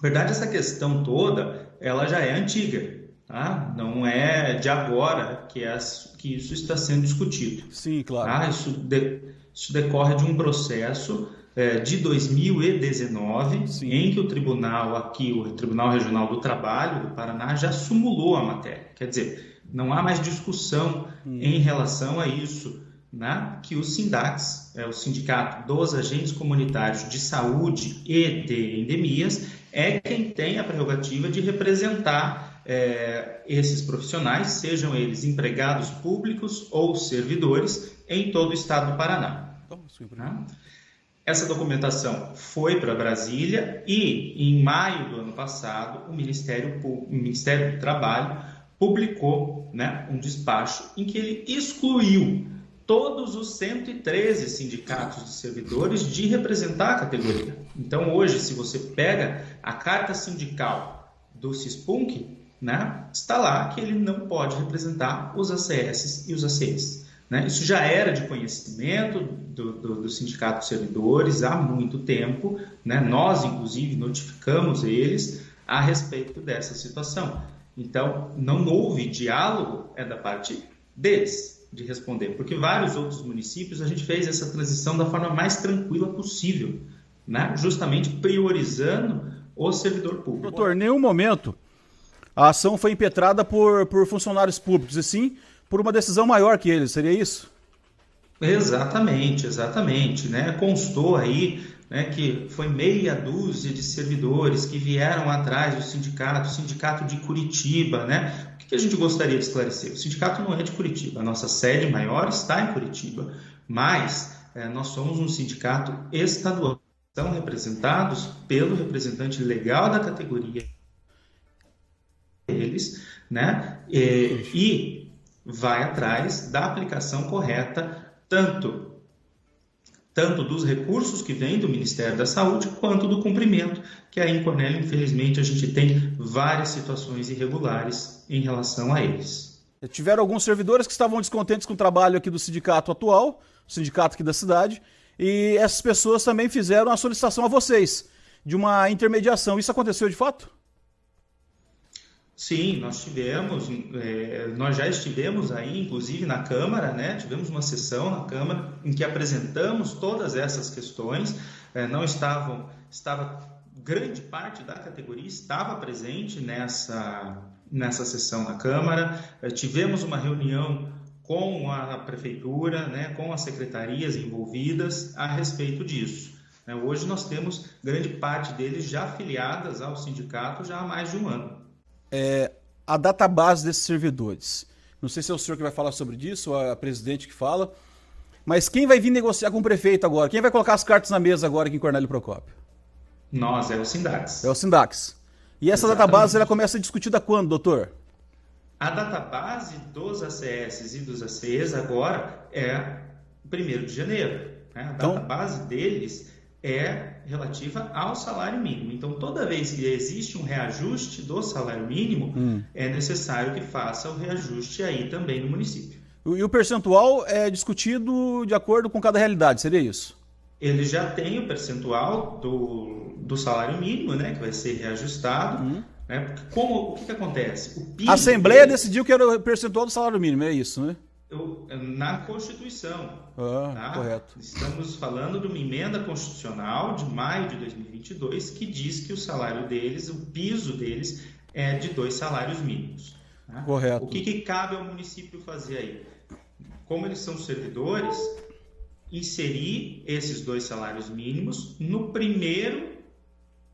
verdade, essa questão toda, ela já é antiga, tá? Não é de agora que isso está sendo discutido, Sim, claro. tá? Isso decorre de um processo de 2019, Sim. em que o tribunal aqui, o Tribunal Regional do Trabalho do Paraná, já sumulou a matéria. Quer dizer, não há mais discussão em relação a isso, né? Que o SINDACS, o Sindicato dos Agentes Comunitários de Saúde e de Endemias, é quem tem a prerrogativa de representar esses profissionais, sejam eles empregados públicos ou servidores, em todo o estado do Paraná. Tá? Essa documentação foi para Brasília e, em maio do ano passado, o Ministério do Trabalho publicou, né, um despacho em que ele excluiu todos os 113 sindicatos de servidores de representar a categoria. Então, hoje, se você pega a carta sindical do CISPUNC, né, está lá que ele não pode representar os ACS e os ACs. Né? Isso já era de conhecimento do Sindicato de Servidores há muito tempo. Né? Nós, inclusive, notificamos eles a respeito dessa situação. Então, não houve diálogo da parte deles de responder, porque vários outros municípios a gente fez essa transição da forma mais tranquila possível, né? Justamente priorizando o servidor público. Doutor, em nenhum momento a ação foi impetrada por funcionários públicos, e sim por uma decisão maior que eles, seria isso? Exatamente, exatamente, né? Constou aí, né, que foi meia dúzia de servidores que vieram atrás do sindicato, o sindicato de Curitiba, né? O que a gente gostaria de esclarecer? O sindicato não é de Curitiba, a nossa sede maior está em Curitiba, mas nós somos um sindicato estadual, são representados pelo representante legal da categoria deles, né? E vai atrás da aplicação correta tanto dos recursos que vêm do Ministério da Saúde, quanto do cumprimento, que aí em Cornélio, infelizmente, a gente tem várias situações irregulares em relação a eles. Tiveram alguns servidores que estavam descontentes com o trabalho aqui do sindicato atual, o sindicato aqui da cidade, e essas pessoas também fizeram a solicitação a vocês de uma intermediação. Isso aconteceu de fato? Sim, nós já estivemos aí, inclusive na Câmara, né? Tivemos uma sessão na Câmara em que apresentamos todas essas questões. Grande parte da categoria estava presente nessa sessão na Câmara. Tivemos uma reunião com a Prefeitura, né? Com as secretarias envolvidas a respeito disso. Hoje nós temos grande parte deles já afiliadas ao sindicato já há mais de um ano. A database desses servidores. Não sei se é o senhor que vai falar sobre isso, ou a presidente que fala, mas quem vai vir negociar com o prefeito agora? Quem vai colocar as cartas na mesa agora aqui em Cornélio Procópio? Nós, é o SINDACS. É o SINDACS. E essa database ela começa a ser discutida quando, doutor? A database dos ACS e dos ACs agora é 1º de janeiro. Né? A database deles é relativa ao salário mínimo. Então, toda vez que existe um reajuste do salário mínimo, é necessário que faça o reajuste aí também no município. E o percentual é discutido de acordo com cada realidade, seria isso? Ele já tem o percentual do salário mínimo, né, que vai ser reajustado. Né, porque o que acontece? O piso a Assembleia decidiu que era o percentual do salário mínimo, é isso, né? Na Constituição. Tá? Correto. Estamos falando de uma emenda constitucional de maio de 2022 que diz que o salário deles, o piso deles, é de 2 salários mínimos. Tá? Correto. O que cabe ao município fazer aí? Como eles são servidores, inserir esses 2 salários mínimos no primeiro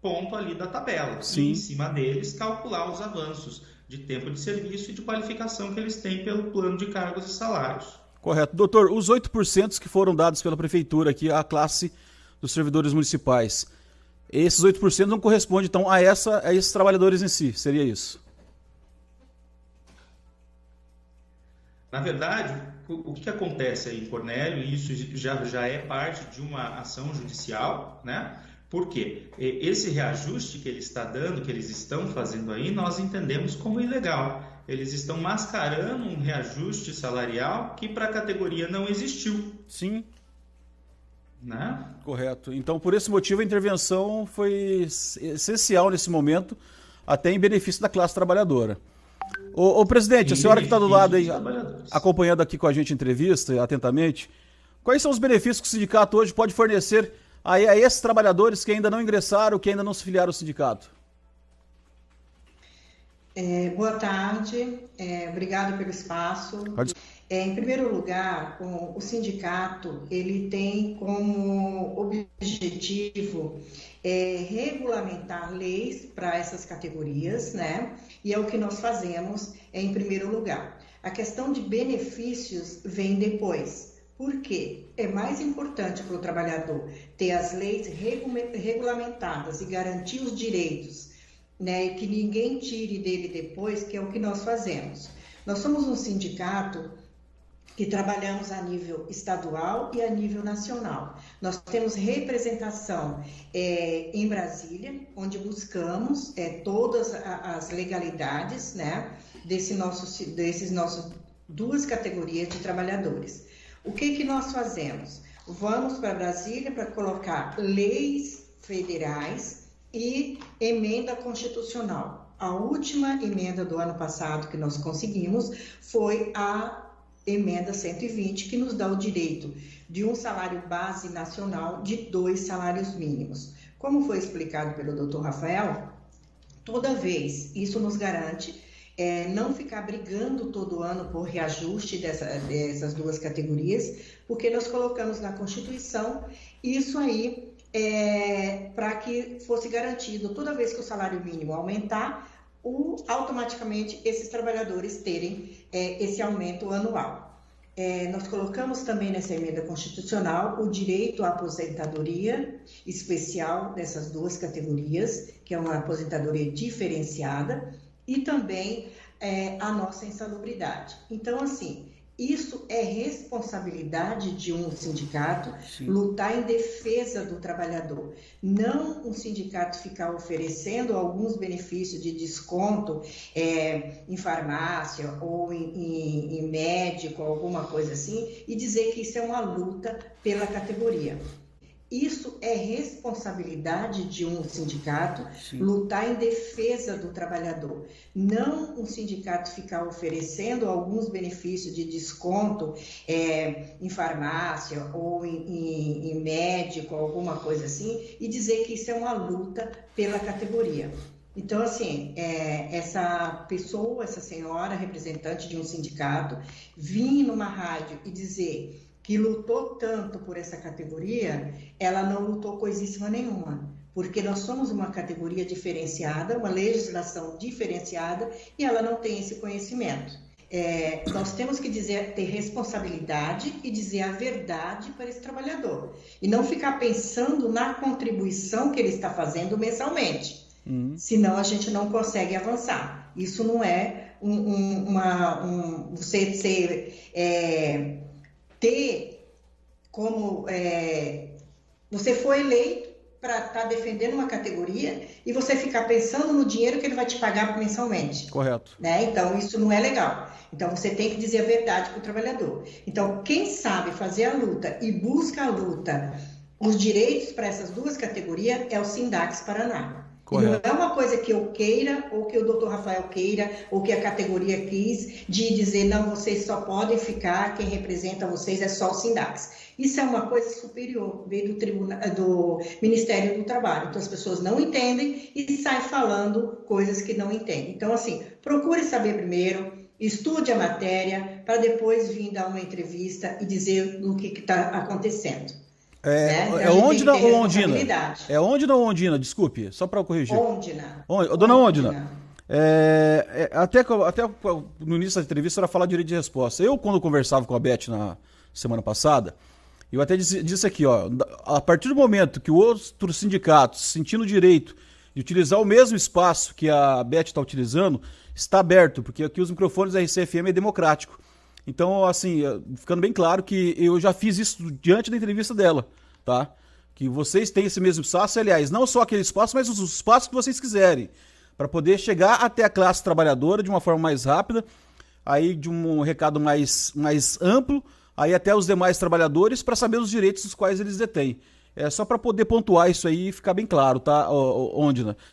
ponto ali da tabela. Sim. E, em cima deles, calcular os avanços de tempo de serviço e de qualificação que eles têm pelo plano de cargos e salários. Correto. Doutor, os 8% que foram dados pela Prefeitura aqui à classe dos servidores municipais, esses 8% não correspondem, então, a esses trabalhadores em si, seria isso? Na verdade, o que acontece aí em Cornélio, e isso já é parte de uma ação judicial, né? Por quê? Esse reajuste que ele está dando, que eles estão fazendo aí, nós entendemos como ilegal. Eles estão mascarando um reajuste salarial que para a categoria não existiu. Sim. né? Correto. Então, por esse motivo, a intervenção foi essencial nesse momento, até em benefício da classe trabalhadora. Ô presidente, a senhora que está do lado aí, acompanhando aqui com a gente a entrevista, atentamente, quais são os benefícios que o sindicato hoje pode fornecer a esses trabalhadores que ainda não ingressaram, que ainda não se filiaram ao sindicato? Boa tarde, obrigado pelo espaço. Em primeiro lugar, o sindicato ele tem como objetivo regulamentar leis para essas categorias, né? E é o que nós fazemos em primeiro lugar. A questão de benefícios vem depois. Por quê? É mais importante para o trabalhador ter as leis regulamentadas e garantir os direitos, né? E que ninguém tire dele depois, que é o que nós fazemos. Nós somos um sindicato que trabalhamos a nível estadual e a nível nacional. Nós temos representação em Brasília, onde buscamos todas as legalidades, né, desses nossos duas categorias de trabalhadores. O que nós fazemos? Vamos para Brasília para colocar leis federais e emenda constitucional. A última emenda do ano passado que nós conseguimos foi a emenda 120, que nos dá o direito de um salário base nacional de 2 salários mínimos. Como foi explicado pelo Dr. Rafael, toda vez isso nos garante não ficar brigando todo ano por reajuste dessas duas categorias, porque nós colocamos na Constituição isso aí para que fosse garantido toda vez que o salário mínimo aumentar, automaticamente esses trabalhadores terem esse aumento anual. Nós colocamos também nessa emenda constitucional o direito à aposentadoria especial dessas duas categorias, que é uma aposentadoria diferenciada, e também a nossa insalubridade. Então, assim, isso é responsabilidade de um sindicato. Sim. Lutar em defesa do trabalhador. Não um sindicato ficar oferecendo alguns benefícios de desconto em farmácia ou em médico, alguma coisa assim, e dizer que isso é uma luta pela categoria. Isso é responsabilidade de um sindicato. Sim. Lutar em defesa do trabalhador. Não um sindicato ficar oferecendo alguns benefícios de desconto em farmácia ou em médico, alguma coisa assim, e dizer que isso é uma luta pela categoria. Então, assim, essa pessoa, essa senhora, representante de um sindicato, vir numa rádio e dizer que lutou tanto por essa categoria, ela não lutou coisíssima nenhuma, porque nós somos uma categoria diferenciada, uma legislação diferenciada, e ela não tem esse conhecimento. Nós temos que ter responsabilidade e dizer a verdade para esse trabalhador, e não ficar pensando na contribuição que ele está fazendo mensalmente, senão a gente não consegue avançar. Isso não é você ter como você foi eleito para estar defendendo uma categoria e você ficar pensando no dinheiro que ele vai te pagar mensalmente. Correto. Né? Então, isso não é legal. Então, você tem que dizer a verdade para o trabalhador. Então, quem sabe fazer a luta e busca a luta, os direitos para essas duas categorias é o Sindacs Paraná. Correto. Não é uma coisa que eu queira, ou que o doutor Rafael queira, ou que a categoria quis, de dizer, não, vocês só podem ficar, quem representa vocês é só o Sindacs. Isso é uma coisa superior, veio do Ministério do Trabalho. Então, as pessoas não entendem e saem falando coisas que não entendem. Então, assim, procure saber primeiro, estude a matéria, para depois vir dar uma entrevista e dizer o que está acontecendo. É Ondina ou Ondina? É Ondina ou Ondina? Desculpe, só para eu corrigir. Ondina. Dona Ondina, até no início da entrevista era falar direito de resposta. Eu, quando conversava com a Beth na semana passada, eu até disse aqui, ó, a partir do momento que o outro sindicato, sentindo o direito de utilizar o mesmo espaço que a Beth está utilizando, está aberto, porque aqui os microfones da RCFM é democrático. Então, assim, ficando bem claro que eu já fiz isso diante da entrevista dela, tá? Que vocês têm esse mesmo espaço, aliás, não só aquele espaço, mas os espaços que vocês quiserem, para poder chegar até a classe trabalhadora de uma forma mais rápida, aí de um recado mais amplo, aí até os demais trabalhadores para saber os direitos dos quais eles detêm. É só para poder pontuar isso aí e ficar bem claro, tá, Ondina?